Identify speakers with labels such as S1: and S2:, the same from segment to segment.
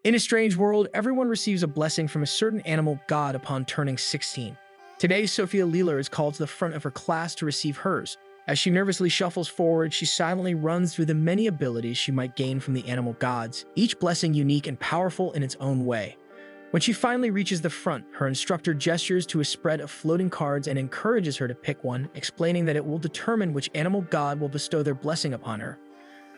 S1: In a strange world, everyone receives a blessing from a certain animal god upon turning 16. Today, Sophia Leela is called to the front of her class to receive hers. As she nervously shuffles forward, she silently runs through the many abilities she might gain from the animal gods, each blessing unique and powerful in its own way. When she finally reaches the front, her instructor gestures to a spread of floating cards and encourages her to pick one, explaining that it will determine which animal god will bestow their blessing upon her.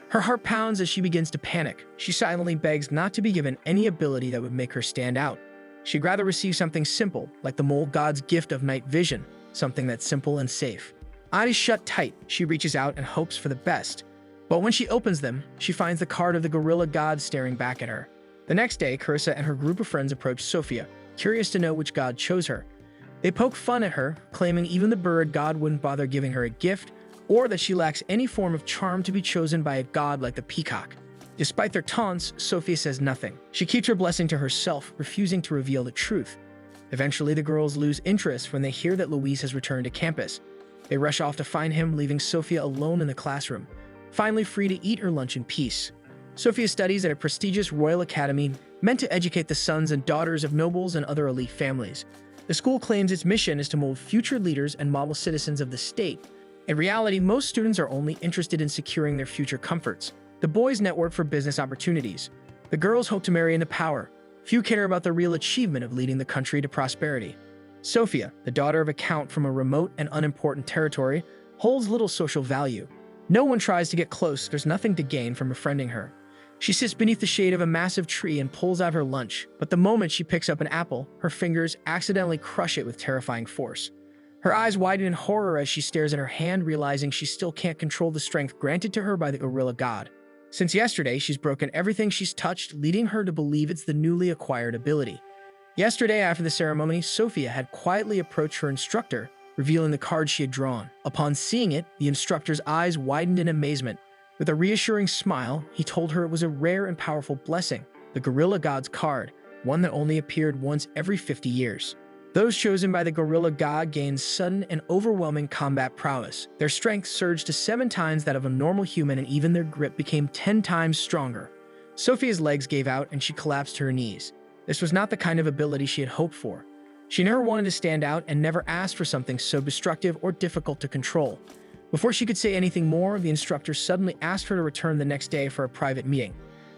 S1: Her heart pounds as she begins to panic. She silently begs not to be given any ability that would make her stand out. She'd rather receive something simple, like the mole god's gift of night vision, something that's simple and safe. Eyes shut tight, she reaches out and hopes for the best. But when she opens them, she finds the card of the gorilla god staring back at her. The next day, Carissa and her group of friends approach Sophia, curious to know which god chose her. They poke fun at her, claiming even the bird god wouldn't bother giving her a gift, or that she lacks any form of charm to be chosen by a god like the peacock. Despite their taunts, Sophia says nothing. She keeps her blessing to herself, refusing to reveal the truth. Eventually, the girls lose interest when they hear that Luis has returned to campus. They rush off to find him, leaving Sophia alone in the classroom, finally free to eat her lunch in peace. Sophia studies at a prestigious royal academy meant to educate the sons and daughters of nobles and other elite families. The school claims its mission is to mold future leaders and model citizens of the state. In reality, most students are only interested in securing their future comforts. The boys network for business opportunities. The girls hope to marry into power. Few care about the real achievement of leading the country to prosperity. Sophia, the daughter of a count from a remote and unimportant territory, holds little social value. No one tries to get close. There's nothing to gain from befriending her. She sits beneath the shade of a massive tree and pulls out her lunch, but the moment she picks up an apple, her fingers accidentally crush it with terrifying force. Her eyes widen in horror as she stares at her hand, realizing she still can't control the strength granted to her by the gorilla god. Since yesterday, she's broken everything she's touched, leading her to believe it's the newly acquired ability. Yesterday, after the ceremony, Sophia had quietly approached her instructor, revealing the card she had drawn. Upon seeing it, the instructor's eyes widened in amazement. With a reassuring smile, he told her it was a rare and powerful blessing, the gorilla god's card, one that only appeared once every 50 years. Those chosen by the gorilla god gained sudden and overwhelming combat prowess. Their strength surged to 7 times that of a normal human, and even their grip became 10 times stronger. Sophia's legs gave out and she collapsed to her knees. This was not the kind of ability she had hoped for. She never wanted to stand out and never asked for something so destructive or difficult to control. Before she could say anything more, the instructor suddenly asked her to return the next day for a private meeting.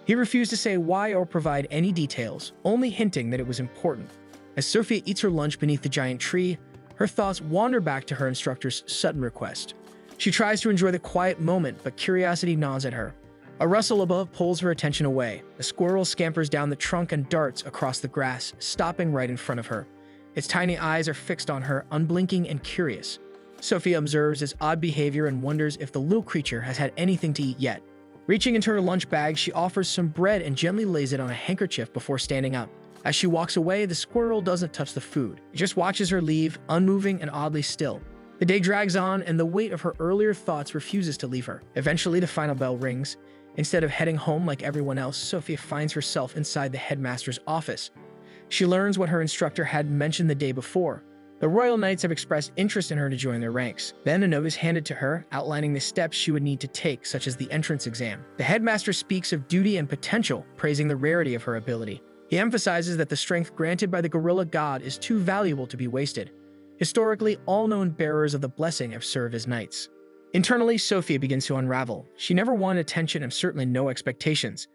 S1: He refused to say why or provide any details, only hinting that it was important. As Sophia eats her lunch beneath the giant tree, her thoughts wander back to her instructor's sudden request. She tries to enjoy the quiet moment, but curiosity gnaws at her. A rustle above pulls her attention away. A squirrel scampers down the trunk and darts across the grass, stopping right in front of her. Its tiny eyes are fixed on her, unblinking and curious. Sophia observes its odd behavior and wonders if the little creature has had anything to eat yet. Reaching into her lunch bag, she offers some bread and gently lays it on a handkerchief before standing up. As she walks away, the squirrel doesn't touch the food. It just watches her leave, unmoving and oddly still. The day drags on, and the weight of her earlier thoughts refuses to leave her. Eventually, the final bell rings. Instead of heading home like everyone else, Sophia finds herself inside the headmaster's office. She learns what her instructor had mentioned the day before. The Royal Knights have expressed interest in her to join their ranks. Then a note is handed to her, outlining the steps she would need to take, such as the entrance exam. The headmaster speaks of duty and potential, praising the rarity of her ability. He emphasizes that the strength granted by the gorilla god is too valuable to be wasted. Historically, all known bearers of the blessing have served as knights. Internally, Sophia begins to unravel. She never wanted attention and certainly no expectations.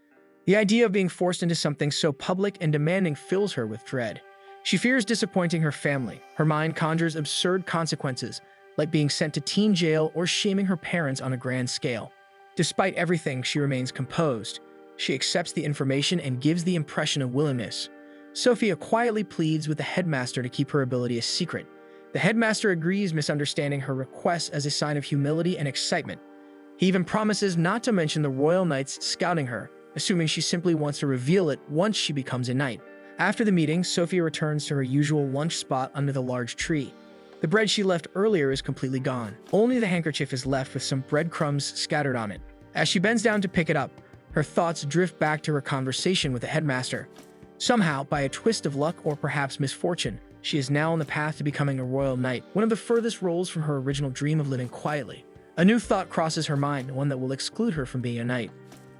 S1: The idea of being forced into something so public and demanding fills her with dread. She fears disappointing her family. Her mind conjures absurd consequences, like being sent to teen jail or shaming her parents on a grand scale. Despite everything, she remains composed. She accepts the information and gives the impression of willingness. Sophia quietly pleads with the headmaster to keep her ability a secret. The headmaster agrees, misunderstanding her request as a sign of humility and excitement. He even promises not to mention the Royal Knights scouting her, assuming she simply wants to reveal it once she becomes a knight. After the meeting, Sophia returns to her usual lunch spot under the large tree. The bread she left earlier is completely gone. Only the handkerchief is left with some breadcrumbs scattered on it. As she bends down to pick it up, her thoughts drift back to her conversation with the headmaster. Somehow, by a twist of luck or perhaps misfortune, she is now on the path to becoming a royal knight, one of the furthest roles from her original dream of living quietly. A new thought crosses her mind, one that will exclude her from being a knight.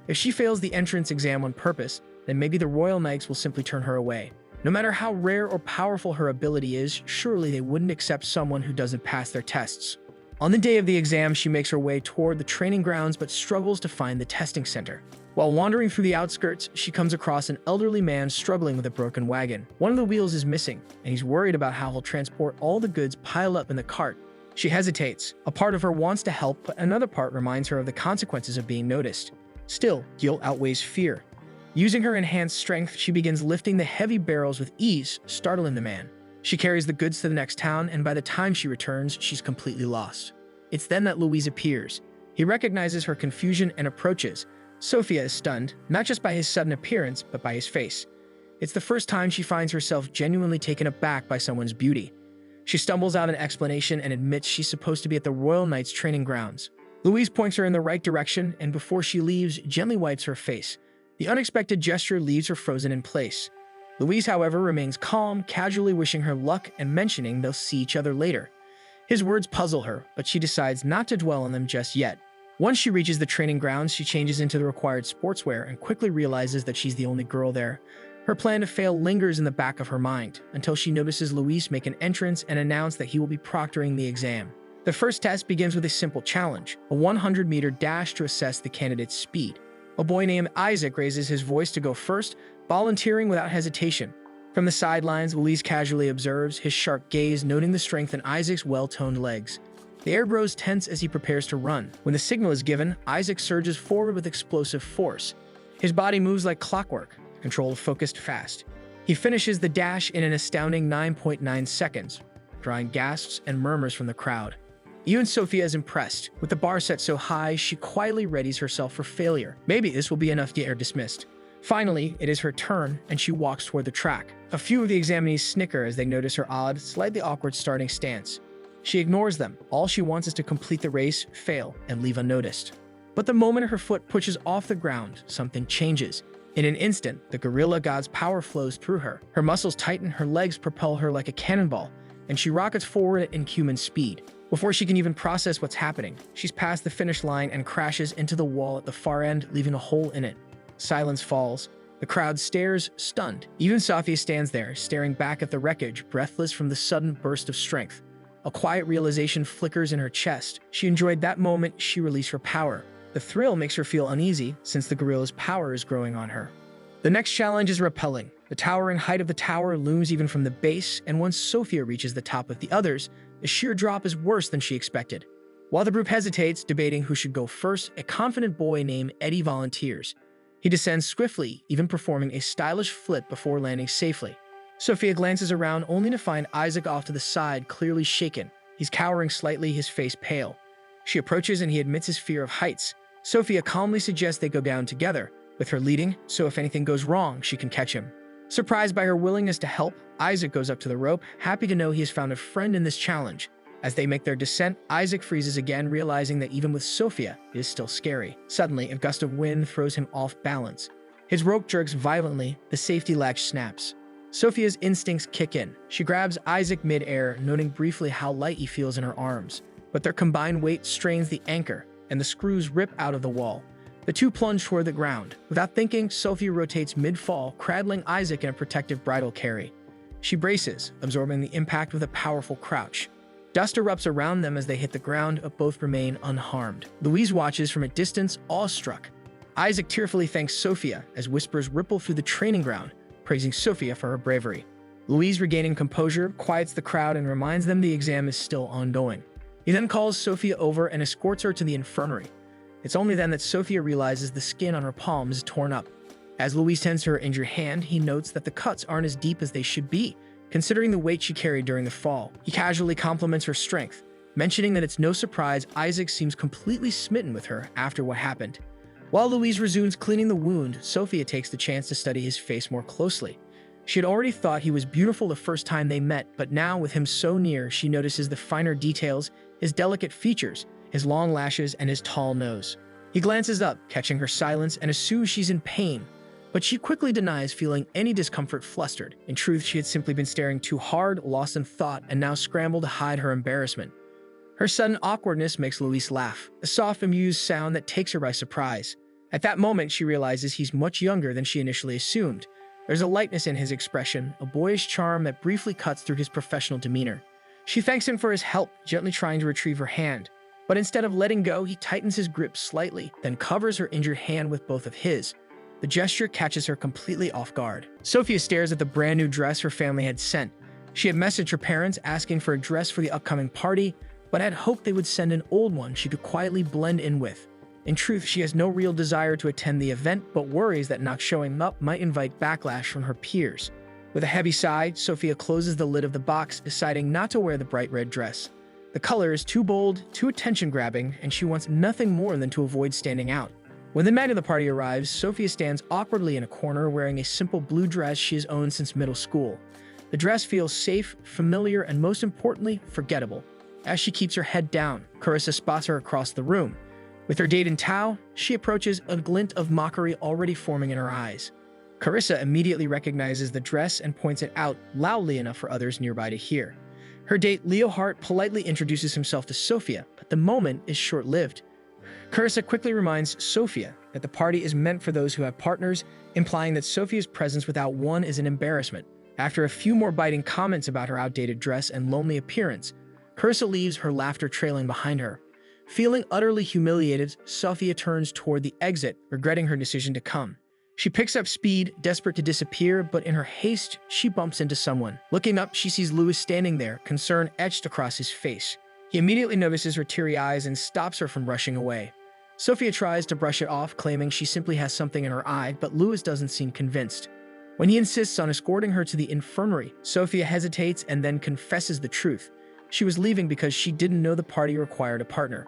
S1: If she fails the entrance exam on purpose, then maybe the Royal Knights will simply turn her away. No matter how rare or powerful her ability is, surely they wouldn't accept someone who doesn't pass their tests. On the day of the exam, she makes her way toward the training grounds but struggles to find the testing center. While wandering through the outskirts, she comes across an elderly man struggling with a broken wagon. One of the wheels is missing, and he's worried about how he'll transport all the goods piled up in the cart. She hesitates. A part of her wants to help, but another part reminds her of the consequences of being noticed. Still, guilt outweighs fear. Using her enhanced strength, she begins lifting the heavy barrels with ease, startling the man. She carries the goods to the next town, and by the time she returns, she's completely lost. It's then that Louise appears. He recognizes her confusion and approaches. Sophia is stunned, not just by his sudden appearance, but by his face. It's the first time she finds herself genuinely taken aback by someone's beauty. She stumbles out an explanation and admits she's supposed to be at the Royal Knights training grounds. Louise points her in the right direction, and before she leaves, gently wipes her face. The unexpected gesture leaves her frozen in place. Louise, however, remains calm, casually wishing her luck and mentioning they'll see each other later. His words puzzle her, but she decides not to dwell on them just yet. Once she reaches the training grounds, she changes into the required sportswear and quickly realizes that she's the only girl there. Her plan to fail lingers in the back of her mind, until she notices Louise make an entrance and announce that he will be proctoring the exam. The first test begins with a simple challenge, a 100-meter dash to assess the candidate's speed. A boy named Isaac raises his voice to go first, volunteering without hesitation. From the sidelines, Louise casually observes, his sharp gaze noting the strength in Isaac's well-toned legs. The air grows tense as he prepares to run. When the signal is given, Isaac surges forward with explosive force. His body moves like clockwork, controlled, focused, fast. He finishes the dash in an astounding 9.9 seconds, drawing gasps and murmurs from the crowd. Even Sophia is impressed. With the bar set so high, she quietly readies herself for failure. Maybe this will be enough to get her dismissed. Finally, it is her turn, and she walks toward the track. A few of the examinees snicker as they notice her odd, slightly awkward starting stance. She ignores them. All she wants is to complete the race, fail, and leave unnoticed. But the moment her foot pushes off the ground, something changes. In an instant, the gorilla god's power flows through her. Her muscles tighten, her legs propel her like a cannonball, and she rockets forward at inhuman speed. Before she can even process what's happening, she's past the finish line and crashes into the wall at the far end, leaving a hole in it. Silence falls. The crowd stares, stunned. Even Sophia stands there, staring back at the wreckage, breathless from the sudden burst of strength. A quiet realization flickers in her chest. She enjoyed that moment. She released her power. The thrill makes her feel uneasy, since the gorilla's power is growing on her. The next challenge is repelling. The towering height of the tower looms even from the base, and once Sophia reaches the top with the others, the sheer drop is worse than she expected. While the group hesitates, debating who should go first, a confident boy named Eddie volunteers. He descends swiftly, even performing a stylish flip before landing safely. Sophia glances around only to find Isaac off to the side, clearly shaken. He's cowering slightly, his face pale. She approaches and he admits his fear of heights. Sophia calmly suggests they go down together, with her leading, so if anything goes wrong, she can catch him. Surprised by her willingness to help, Isaac goes up to the rope, happy to know he has found a friend in this challenge. As they make their descent, Isaac freezes again, realizing that even with Sophia, it is still scary. Suddenly, a gust of wind throws him off balance. His rope jerks violently, the safety latch snaps. Sophia's instincts kick in. She grabs Isaac mid-air, noting briefly how light he feels in her arms. But their combined weight strains the anchor, and the screws rip out of the wall. The two plunge toward the ground. Without thinking, Sophia rotates mid-fall, cradling Isaac in a protective bridal carry. She braces, absorbing the impact with a powerful crouch. Dust erupts around them as they hit the ground, but both remain unharmed. Louise watches from a distance, awestruck. Isaac tearfully thanks Sophia as whispers ripple through the training ground, praising Sophia for her bravery. Louise, regaining composure, quiets the crowd and reminds them the exam is still ongoing. He then calls Sophia over and escorts her to the infirmary. It's only then that Sophia realizes the skin on her palm is torn up. As Louise tends to her injured hand, he notes that the cuts aren't as deep as they should be, considering the weight she carried during the fall. He casually compliments her strength, mentioning that it's no surprise Isaac seems completely smitten with her after what happened. While Louise resumes cleaning the wound, Sophia takes the chance to study his face more closely. She had already thought he was beautiful the first time they met, but now with him so near, she notices the finer details, his delicate features, his long lashes, and his tall nose. He glances up, catching her silence, and assumes she's in pain, but she quickly denies feeling any discomfort. Flustered. In truth, she had simply been staring too hard, lost in thought, and now scrambled to hide her embarrassment. Her sudden awkwardness makes Louise laugh, a soft, amused sound that takes her by surprise. At that moment, she realizes he's much younger than she initially assumed. There's a lightness in his expression, a boyish charm that briefly cuts through his professional demeanor. She thanks him for his help, gently trying to retrieve her hand. But instead of letting go, he tightens his grip slightly, then covers her injured hand with both of his. The gesture catches her completely off guard. Sophia stares at the brand new dress her family had sent. She had messaged her parents asking for a dress for the upcoming party, but had hoped they would send an old one she could quietly blend in with. In truth, she has no real desire to attend the event, but worries that not showing up might invite backlash from her peers. With a heavy sigh, Sophia closes the lid of the box, deciding not to wear the bright red dress. The color is too bold, too attention-grabbing, and she wants nothing more than to avoid standing out. When the night of the party arrives, Sophia stands awkwardly in a corner wearing a simple blue dress she has owned since middle school. The dress feels safe, familiar, and most importantly, forgettable. As she keeps her head down, Carissa spots her across the room. With her date in tow, she approaches, a glint of mockery already forming in her eyes. Carissa immediately recognizes the dress and points it out loudly enough for others nearby to hear. Her date, Leo Hart, politely introduces himself to Sophia, but the moment is short-lived. Carissa quickly reminds Sophia that the party is meant for those who have partners, implying that Sophia's presence without one is an embarrassment. After a few more biting comments about her outdated dress and lonely appearance, Carissa leaves, her laughter trailing behind her. Feeling utterly humiliated, Sophia turns toward the exit, regretting her decision to come. She picks up speed, desperate to disappear, but in her haste, she bumps into someone. Looking up, she sees Louis standing there, concern etched across his face. He immediately notices her teary eyes and stops her from rushing away. Sophia tries to brush it off, claiming she simply has something in her eye, but Louis doesn't seem convinced. When he insists on escorting her to the infirmary, Sophia hesitates and then confesses the truth. She was leaving because she didn't know the party required a partner.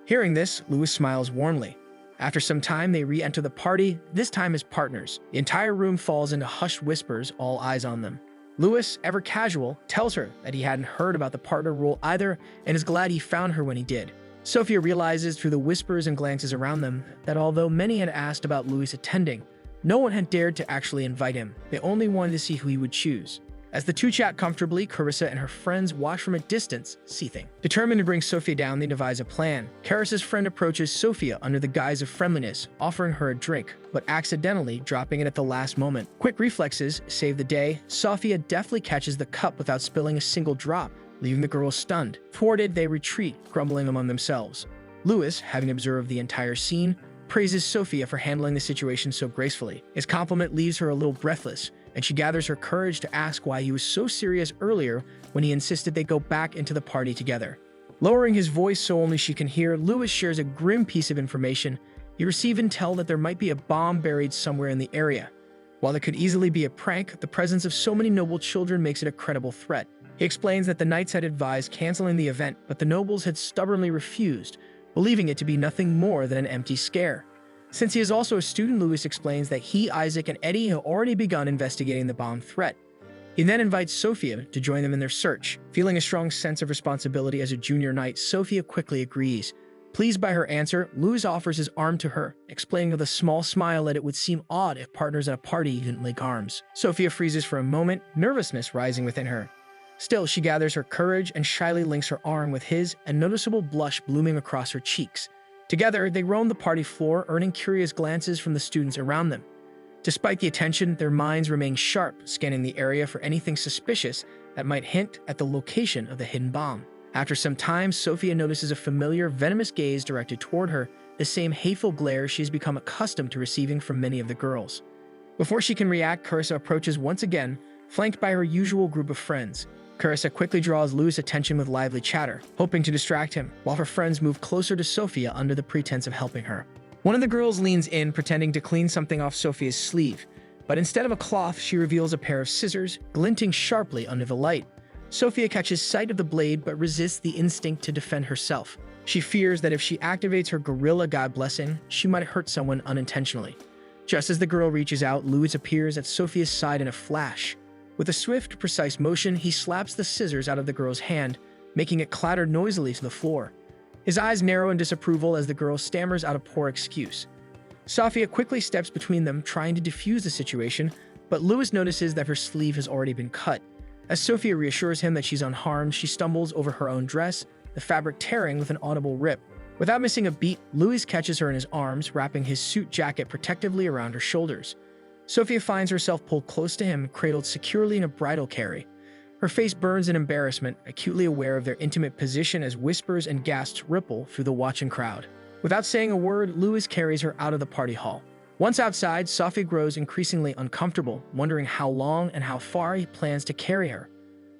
S1: Hearing this, Louis smiles warmly. After some time, they re-enter the party, this time as partners. The entire room falls into hushed whispers, all eyes on them. Louis, ever casual, tells her that he hadn't heard about the partner rule either and is glad he found her when he did. Sophia realizes through the whispers and glances around them that although many had asked about Louis attending, no one had dared to actually invite him. They only wanted to see who he would choose. As the two chat comfortably, Carissa and her friends watch from a distance, seething. Determined to bring Sophia down, they devise a plan. Carissa's friend approaches Sophia under the guise of friendliness, offering her a drink, but accidentally dropping it at the last moment. Quick reflexes save the day. Sophia deftly catches the cup without spilling a single drop, leaving the girls stunned. Thwarted, they retreat, grumbling among themselves. Louis, having observed the entire scene, praises Sophia for handling the situation so gracefully. His compliment leaves her a little breathless, and she gathers her courage to ask why he was so serious earlier when he insisted they go back into the party together. Lowering his voice so only she can hear, Louis shares a grim piece of information. He received intel that there might be a bomb buried somewhere in the area. While it could easily be a prank, the presence of so many noble children makes it a credible threat. He explains that the knights had advised canceling the event, but the nobles had stubbornly refused, believing it to be nothing more than an empty scare. Since he is also a student, Louis explains that he, Isaac, and Eddie have already begun investigating the bomb threat. He then invites Sophia to join them in their search. Feeling a strong sense of responsibility as a junior knight, Sophia quickly agrees. Pleased by her answer, Louis offers his arm to her, explaining with a small smile that it would seem odd if partners at a party didn't link arms. Sophia freezes for a moment, nervousness rising within her. Still, she gathers her courage and shyly links her arm with his, a noticeable blush blooming across her cheeks. Together, they roam the party floor, earning curious glances from the students around them. Despite the attention, their minds remain sharp, scanning the area for anything suspicious that might hint at the location of the hidden bomb. After some time, Sophia notices a familiar, venomous gaze directed toward her, the same hateful glare she has become accustomed to receiving from many of the girls. Before she can react, Carissa approaches once again, flanked by her usual group of friends. Carissa quickly draws Louis' attention with lively chatter, hoping to distract him, while her friends move closer to Sophia under the pretense of helping her. One of the girls leans in, pretending to clean something off Sophia's sleeve, but instead of a cloth, she reveals a pair of scissors, glinting sharply under the light. Sophia catches sight of the blade but resists the instinct to defend herself. She fears that if she activates her gorilla god blessing, she might hurt someone unintentionally. Just as the girl reaches out, Louis appears at Sophia's side in a flash. With a swift, precise motion, he slaps the scissors out of the girl's hand, making it clatter noisily to the floor. His eyes narrow in disapproval as the girl stammers out a poor excuse. Sophia quickly steps between them, trying to defuse the situation, but Louis notices that her sleeve has already been cut. As Sophia reassures him that she's unharmed, she stumbles over her own dress, the fabric tearing with an audible rip. Without missing a beat, Louis catches her in his arms, wrapping his suit jacket protectively around her shoulders. Sophia finds herself pulled close to him, cradled securely in a bridal carry. Her face burns in embarrassment, acutely aware of their intimate position as whispers and gasps ripple through the watching crowd. Without saying a word, Louis carries her out of the party hall. Once outside, Sophia grows increasingly uncomfortable, wondering how long and how far he plans to carry her.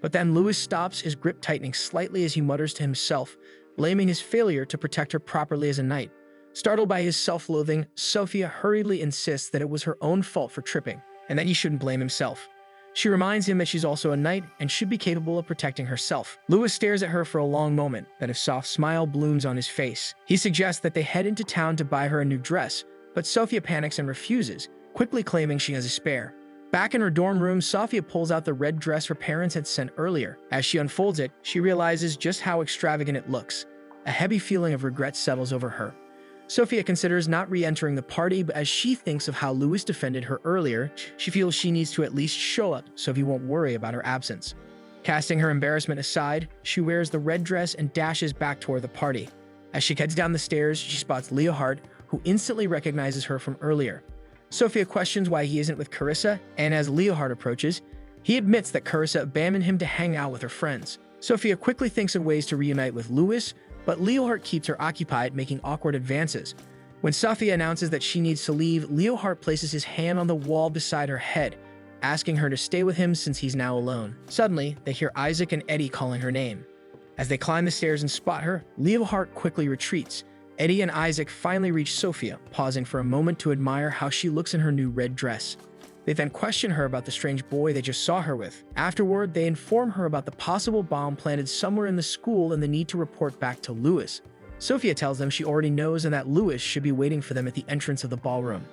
S1: But then Louis stops, his grip tightening slightly as he mutters to himself, blaming his failure to protect her properly as a knight. Startled by his self-loathing, Sophia hurriedly insists that it was her own fault for tripping, and that he shouldn't blame himself. She reminds him that she's also a knight and should be capable of protecting herself. Louis stares at her for a long moment, then a soft smile blooms on his face. He suggests that they head into town to buy her a new dress, but Sophia panics and refuses, quickly claiming she has a spare. Back in her dorm room, Sophia pulls out the red dress her parents had sent earlier. As she unfolds it, she realizes just how extravagant it looks. A heavy feeling of regret settles over her. Sophia considers not re-entering the party, but as she thinks of how Louis defended her earlier, she feels she needs to at least show up so he won't worry about her absence. Casting her embarrassment aside, she wears the red dress and dashes back toward the party. As she heads down the stairs, she spots Leonhard, who instantly recognizes her from earlier. Sophia questions why he isn't with Carissa, and as Leonhard approaches, he admits that Carissa abandoned him to hang out with her friends. Sophia quickly thinks of ways to reunite with Louis, but Leonhard keeps her occupied, making awkward advances. When Sophia announces that she needs to leave, Leonhard places his hand on the wall beside her head, asking her to stay with him since he's now alone. Suddenly, they hear Isaac and Eddie calling her name. As they climb the stairs and spot her, Leonhard quickly retreats. Eddie and Isaac finally reach Sophia, pausing for a moment to admire how she looks in her new red dress. They then question her about the strange boy they just saw her with. Afterward, they inform her about the possible bomb planted somewhere in the school and the need to report back to Louis. Sophia tells them she already knows and that Louis should be waiting for them at the entrance of the ballroom.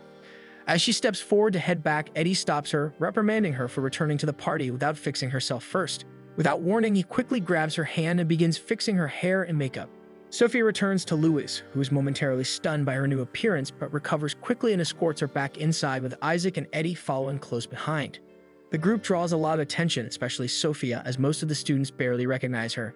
S1: As she steps forward to head back, Eddie stops her, reprimanding her for returning to the party without fixing herself first. Without warning, he quickly grabs her hand and begins fixing her hair and makeup. Sophia returns to Louis, who is momentarily stunned by her new appearance but recovers quickly and escorts her back inside with Isaac and Eddie following close behind. The group draws a lot of attention, especially Sophia, as most of the students barely recognize her.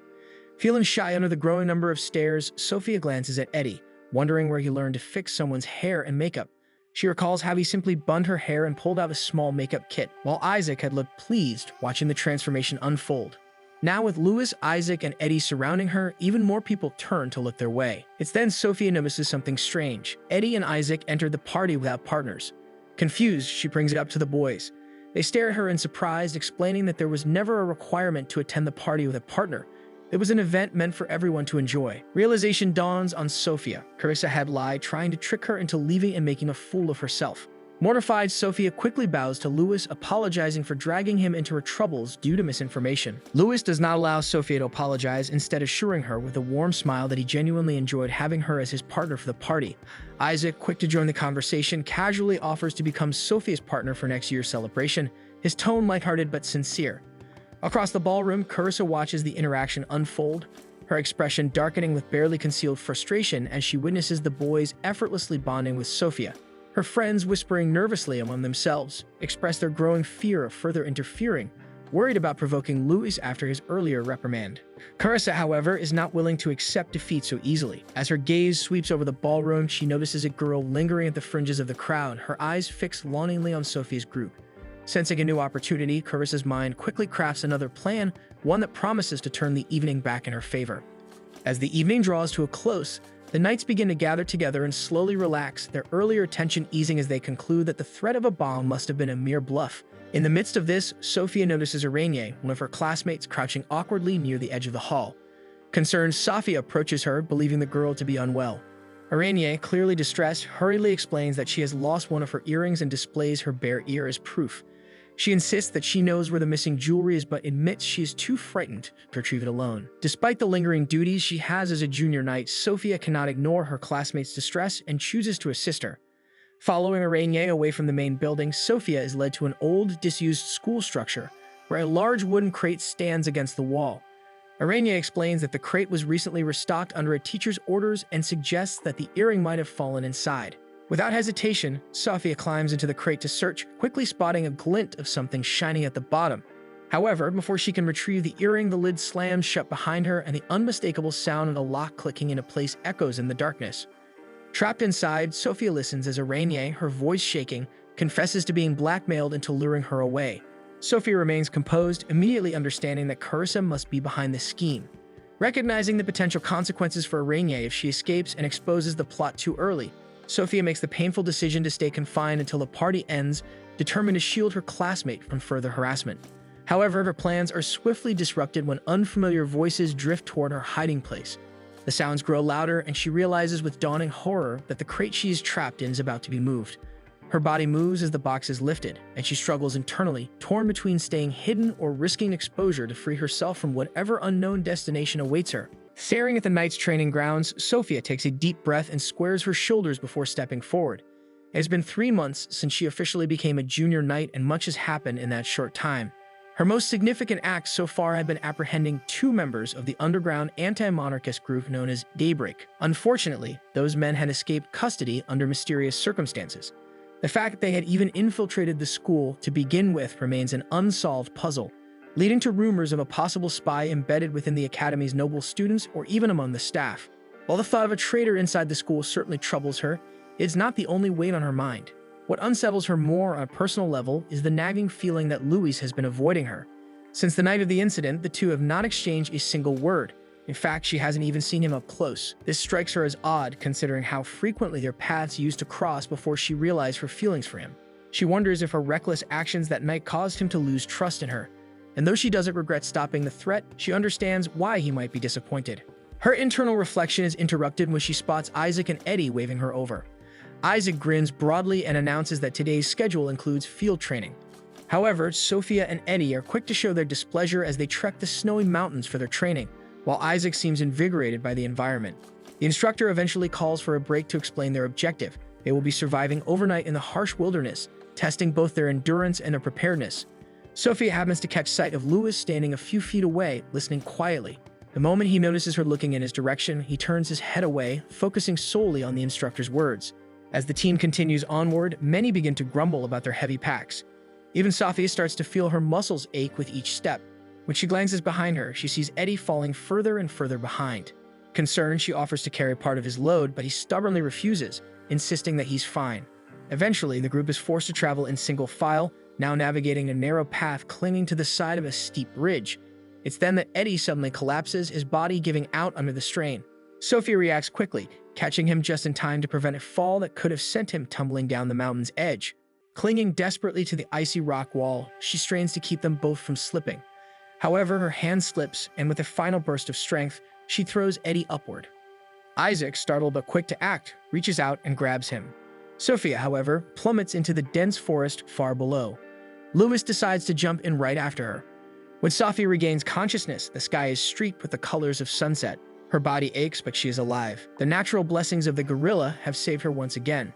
S1: Feeling shy under the growing number of stares, Sophia glances at Eddie, wondering where he learned to fix someone's hair and makeup. She recalls how he simply bunned her hair and pulled out a small makeup kit, while Isaac had looked pleased watching the transformation unfold. Now with Louis, Isaac, and Eddie surrounding her, even more people turn to look their way. It's then Sophia notices something strange. Eddie and Isaac entered the party without partners. Confused, she brings it up to the boys. They stare at her in surprise, explaining that there was never a requirement to attend the party with a partner. It was an event meant for everyone to enjoy. Realization dawns on Sophia. Carissa had lied, trying to trick her into leaving and making a fool of herself. Mortified, Sophia quickly bows to Louis, apologizing for dragging him into her troubles due to misinformation. Louis does not allow Sophia to apologize, instead assuring her with a warm smile that he genuinely enjoyed having her as his partner for the party. Isaac, quick to join the conversation, casually offers to become Sophia's partner for next year's celebration, his tone lighthearted but sincere. Across the ballroom, Carissa watches the interaction unfold, her expression darkening with barely concealed frustration as she witnesses the boys effortlessly bonding with Sophia. Her friends, whispering nervously among themselves, express their growing fear of further interfering, worried about provoking Louis after his earlier reprimand. Carissa, however, is not willing to accept defeat so easily. As her gaze sweeps over the ballroom, she notices a girl lingering at the fringes of the crowd, her eyes fixed longingly on Sophia's group. Sensing a new opportunity, Carissa's mind quickly crafts another plan, one that promises to turn the evening back in her favor. As the evening draws to a close, the knights begin to gather together and slowly relax, their earlier tension easing as they conclude that the threat of a bomb must have been a mere bluff. In the midst of this, Sophia notices Irene, one of her classmates, crouching awkwardly near the edge of the hall. Concerned, Sophia approaches her, believing the girl to be unwell. Irene, clearly distressed, hurriedly explains that she has lost one of her earrings and displays her bare ear as proof. She insists that she knows where the missing jewelry is but admits she is too frightened to retrieve it alone. Despite the lingering duties she has as a junior knight, Sophia cannot ignore her classmates' distress and chooses to assist her. Following Irene away from the main building, Sophia is led to an old, disused school structure, where a large wooden crate stands against the wall. Irene explains that the crate was recently restocked under a teacher's orders and suggests that the earring might have fallen inside. Without hesitation, Sophia climbs into the crate to search, quickly spotting a glint of something shining at the bottom. However, before she can retrieve the earring, the lid slams shut behind her and the unmistakable sound of the lock clicking into place echoes in the darkness. Trapped inside, Sophia listens as Araigné, her voice shaking, confesses to being blackmailed into luring her away. Sophia remains composed, immediately understanding that Carissa must be behind the scheme. Recognizing the potential consequences for Araigné if she escapes and exposes the plot too early, Sophia makes the painful decision to stay confined until the party ends, determined to shield her classmate from further harassment. However, her plans are swiftly disrupted when unfamiliar voices drift toward her hiding place. The sounds grow louder, and she realizes with dawning horror that the crate she is trapped in is about to be moved. Her body moves as the box is lifted, and she struggles internally, torn between staying hidden or risking exposure to free herself from whatever unknown destination awaits her. Staring at the knight's training grounds, Sophia takes a deep breath and squares her shoulders before stepping forward. It has been 3 months since she officially became a junior knight, and much has happened in that short time. Her most significant acts so far have been apprehending 2 members of the underground anti-monarchist group known as Daybreak. Unfortunately, those men had escaped custody under mysterious circumstances. The fact that they had even infiltrated the school to begin with remains an unsolved puzzle, leading to rumors of a possible spy embedded within the academy's noble students or even among the staff. While the thought of a traitor inside the school certainly troubles her, it's not the only weight on her mind. What unsettles her more on a personal level is the nagging feeling that Louis has been avoiding her. Since the night of the incident, the two have not exchanged a single word. In fact, she hasn't even seen him up close. This strikes her as odd, considering how frequently their paths used to cross before she realized her feelings for him. She wonders if her reckless actions that night caused him to lose trust in her. And though she doesn't regret stopping the threat, she understands why he might be disappointed. Her internal reflection is interrupted when she spots Isaac and Eddie waving her over. Isaac grins broadly and announces that today's schedule includes field training. However, Sophia and Eddie are quick to show their displeasure as they trek the snowy mountains for their training, while Isaac seems invigorated by the environment. The instructor eventually calls for a break to explain their objective. They will be surviving overnight in the harsh wilderness, testing both their endurance and their preparedness. Sophia happens to catch sight of Louis standing a few feet away, listening quietly. The moment he notices her looking in his direction, he turns his head away, focusing solely on the instructor's words. As the team continues onward, many begin to grumble about their heavy packs. Even Sophia starts to feel her muscles ache with each step. When she glances behind her, she sees Eddie falling further and further behind. Concerned, she offers to carry part of his load, but he stubbornly refuses, insisting that he's fine. Eventually, the group is forced to travel in single file, now navigating a narrow path clinging to the side of a steep ridge. It's then that Eddie suddenly collapses, his body giving out under the strain. Sophia reacts quickly, catching him just in time to prevent a fall that could have sent him tumbling down the mountain's edge. Clinging desperately to the icy rock wall, she strains to keep them both from slipping. However, her hand slips, and with a final burst of strength, she throws Eddie upward. Isaac, startled but quick to act, reaches out and grabs him. Sophia, however, plummets into the dense forest far below. Louis decides to jump in right after her. When Sophia regains consciousness, the sky is streaked with the colors of sunset. Her body aches, but she is alive. The natural blessings of the gorilla have saved her once again.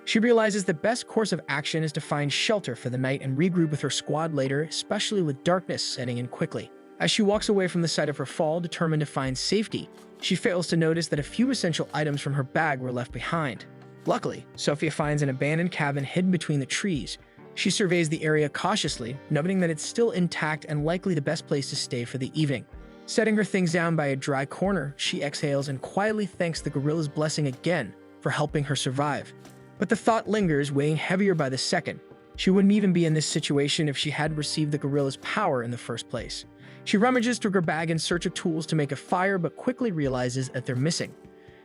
S1: She realizes the best course of action is to find shelter for the night and regroup with her squad later, especially with darkness setting in quickly. As she walks away from the site of her fall, determined to find safety, she fails to notice that a few essential items from her bag were left behind. Luckily, Sophia finds an abandoned cabin hidden between the trees. She surveys the area cautiously, noting that it's still intact and likely the best place to stay for the evening. Setting her things down by a dry corner, she exhales and quietly thanks the gorilla's blessing again for helping her survive. But the thought lingers, weighing heavier by the second. She wouldn't even be in this situation if she hadn't received the gorilla's power in the first place. She rummages through her bag in search of tools to make a fire, but quickly realizes that they're missing.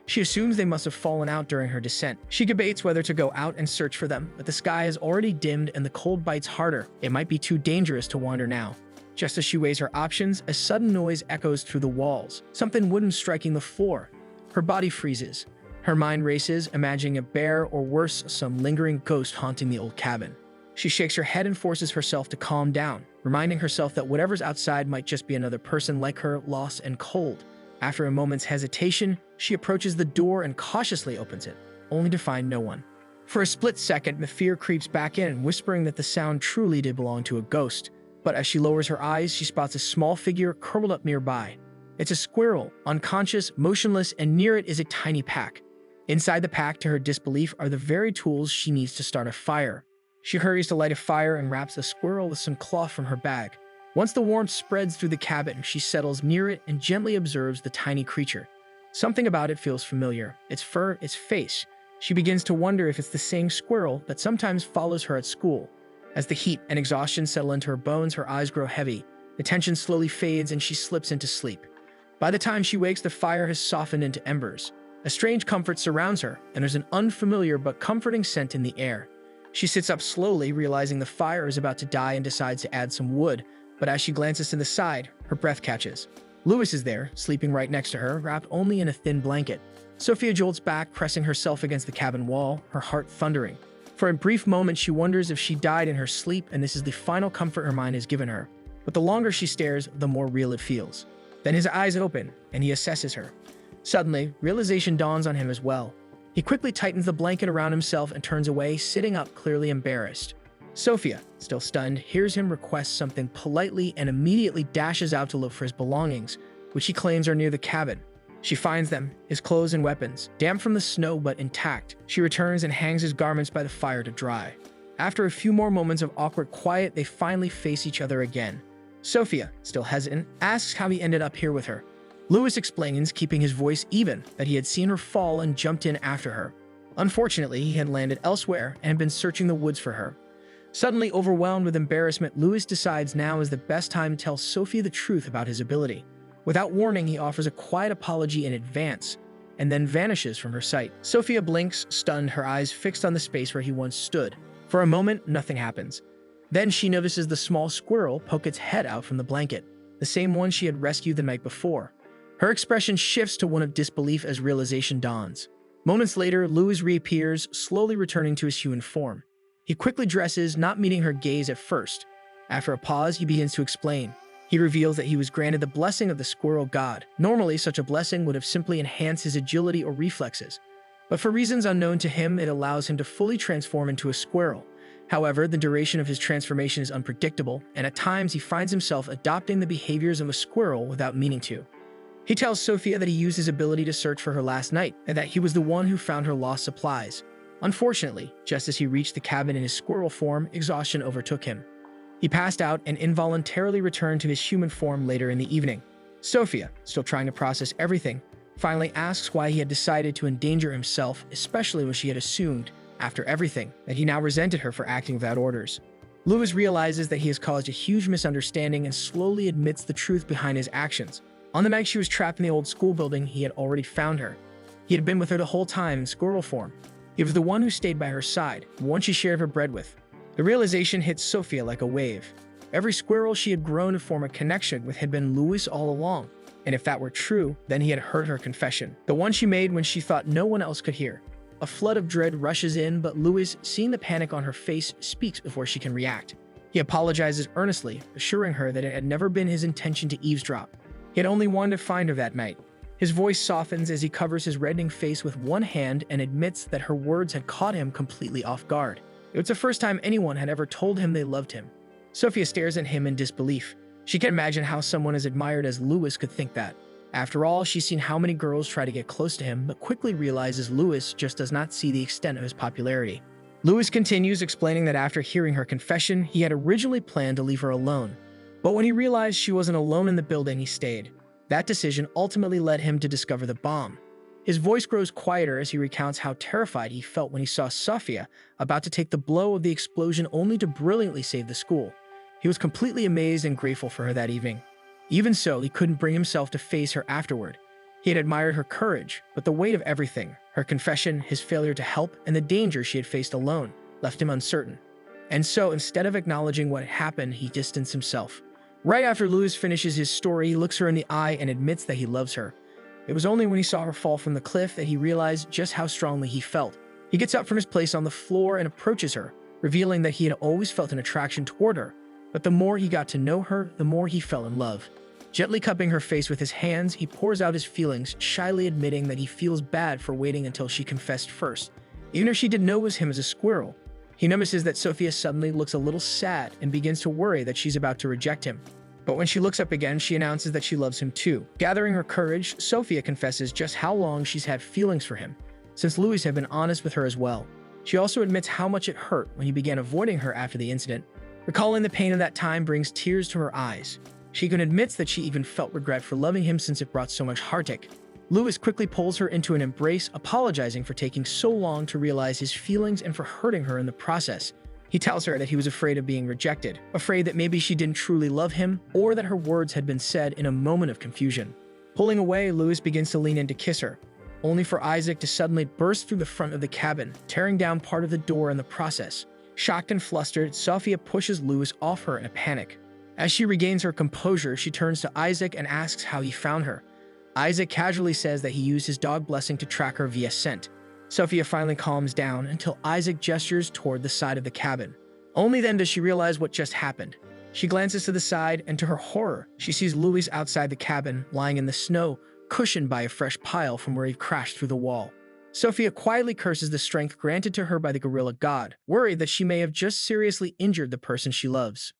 S1: She assumes they must have fallen out during her descent. She debates whether to go out and search for them, but the sky has already dimmed and the cold bites harder. It might be too dangerous to wander now. Just as she weighs her options, a sudden noise echoes through the walls, something wooden striking the floor. Her body freezes. Her mind races, imagining a bear or worse, some lingering ghost haunting the old cabin. She shakes her head and forces herself to calm down, reminding herself that whatever's outside might just be another person like her, lost and cold. After a moment's hesitation, she approaches the door and cautiously opens it, only to find no one. For a split second, the fear creeps back in, whispering that the sound truly did belong to a ghost. But as she lowers her eyes, she spots a small figure curled up nearby. It's a squirrel, unconscious, motionless, and near it is a tiny pack. Inside the pack, to her disbelief, are the very tools she needs to start a fire. She hurries to light a fire and wraps the squirrel with some cloth from her bag. Once the warmth spreads through the cabin, she settles near it and gently observes the tiny creature. Something about it feels familiar. Its fur, its face. She begins to wonder if it's the same squirrel that sometimes follows her at school. As the heat and exhaustion settle into her bones, her eyes grow heavy. The tension slowly fades and she slips into sleep. By the time she wakes, the fire has softened into embers. A strange comfort surrounds her, and there's an unfamiliar but comforting scent in the air. She sits up slowly, realizing the fire is about to die, and decides to add some wood, but as she glances to the side, her breath catches. Louis is there, sleeping right next to her, wrapped only in a thin blanket. Sophia jolts back, pressing herself against the cabin wall, her heart thundering. For a brief moment, she wonders if she died in her sleep, and this is the final comfort her mind has given her. But the longer she stares, the more real it feels. Then his eyes open, and he assesses her. Suddenly, realization dawns on him as well. He quickly tightens the blanket around himself and turns away, sitting up, clearly embarrassed. Sophia, still stunned, hears him request something politely and immediately dashes out to look for his belongings, which he claims are near the cabin. She finds them, his clothes and weapons, damp from the snow but intact. She returns and hangs his garments by the fire to dry. After a few more moments of awkward quiet, they finally face each other again. Sophia, still hesitant, asks how he ended up here with her. Louis explains, keeping his voice even, that he had seen her fall and jumped in after her. Unfortunately, he had landed elsewhere and had been searching the woods for her. Suddenly overwhelmed with embarrassment, Louis decides now is the best time to tell Sophia the truth about his ability. Without warning, he offers a quiet apology in advance, and then vanishes from her sight. Sophia blinks, stunned, her eyes fixed on the space where he once stood. For a moment, nothing happens. Then she notices the small squirrel poke its head out from the blanket, the same one she had rescued the night before. Her expression shifts to one of disbelief as realization dawns. Moments later, Louis reappears, slowly returning to his human form. He quickly dresses, not meeting her gaze at first. After a pause, he begins to explain. He reveals that he was granted the blessing of the squirrel god. Normally, such a blessing would have simply enhanced his agility or reflexes. But for reasons unknown to him, it allows him to fully transform into a squirrel. However, the duration of his transformation is unpredictable, and at times he finds himself adopting the behaviors of a squirrel without meaning to. He tells Sophia that he used his ability to search for her last night, and that he was the one who found her lost supplies. Unfortunately, just as he reached the cabin in his squirrel form, exhaustion overtook him. He passed out and involuntarily returned to his human form later in the evening. Sophia, still trying to process everything, finally asks why he had decided to endanger himself, especially when she had assumed, after everything, that he now resented her for acting without orders. Louis realizes that he has caused a huge misunderstanding and slowly admits the truth behind his actions. On the night she was trapped in the old school building, he had already found her. He had been with her the whole time in squirrel form. He was the one who stayed by her side, the one she shared her bread with. The realization hit Sophia like a wave. Every squirrel she had grown to form a connection with had been Louis all along. And if that were true, then he had heard her confession, the one she made when she thought no one else could hear. A flood of dread rushes in, but Louis, seeing the panic on her face, speaks before she can react. He apologizes earnestly, assuring her that it had never been his intention to eavesdrop. He had only wanted to find her that night. His voice softens as he covers his reddening face with one hand and admits that her words had caught him completely off guard. It was the first time anyone had ever told him they loved him. Sophia stares at him in disbelief. She can't imagine how someone as admired as Louis could think that. After all, she's seen how many girls try to get close to him, but quickly realizes Louis just does not see the extent of his popularity. Louis continues, explaining that after hearing her confession, he had originally planned to leave her alone. But when he realized she wasn't alone in the building, he stayed. That decision ultimately led him to discover the bomb. His voice grows quieter as he recounts how terrified he felt when he saw Sophia about to take the blow of the explosion only to brilliantly save the school. He was completely amazed and grateful for her that evening. Even so, he couldn't bring himself to face her afterward. He had admired her courage, but the weight of everything, her confession, his failure to help, and the danger she had faced alone, left him uncertain. And so, instead of acknowledging what had happened, he distanced himself. Right after Louis finishes his story, he looks her in the eye and admits that he loves her. It was only when he saw her fall from the cliff that he realized just how strongly he felt. He gets up from his place on the floor and approaches her, revealing that he had always felt an attraction toward her. But the more he got to know her, the more he fell in love. Gently cupping her face with his hands, he pours out his feelings, shyly admitting that he feels bad for waiting until she confessed first. Even if she didn't know it was him as a squirrel. He notices that Sophia suddenly looks a little sad and begins to worry that she's about to reject him. But when she looks up again, she announces that she loves him too. Gathering her courage, Sophia confesses just how long she's had feelings for him, since Louis had been honest with her as well. She also admits how much it hurt when he began avoiding her after the incident. Recalling the pain of that time brings tears to her eyes. She admits that she even felt regret for loving him since it brought so much heartache. Lewis quickly pulls her into an embrace, apologizing for taking so long to realize his feelings and for hurting her in the process. He tells her that he was afraid of being rejected, afraid that maybe she didn't truly love him, or that her words had been said in a moment of confusion. Pulling away, Lewis begins to lean in to kiss her, only for Isaac to suddenly burst through the front of the cabin, tearing down part of the door in the process. Shocked and flustered, Sophia pushes Lewis off her in a panic. As she regains her composure, she turns to Isaac and asks how he found her. Isaac casually says that he used his dog blessing to track her via scent. Sophia finally calms down until Isaac gestures toward the side of the cabin. Only then does she realize what just happened. She glances to the side, and to her horror, she sees Louis outside the cabin, lying in the snow, cushioned by a fresh pile from where he crashed through the wall. Sophia quietly curses the strength granted to her by the gorilla god, worried that she may have just seriously injured the person she loves.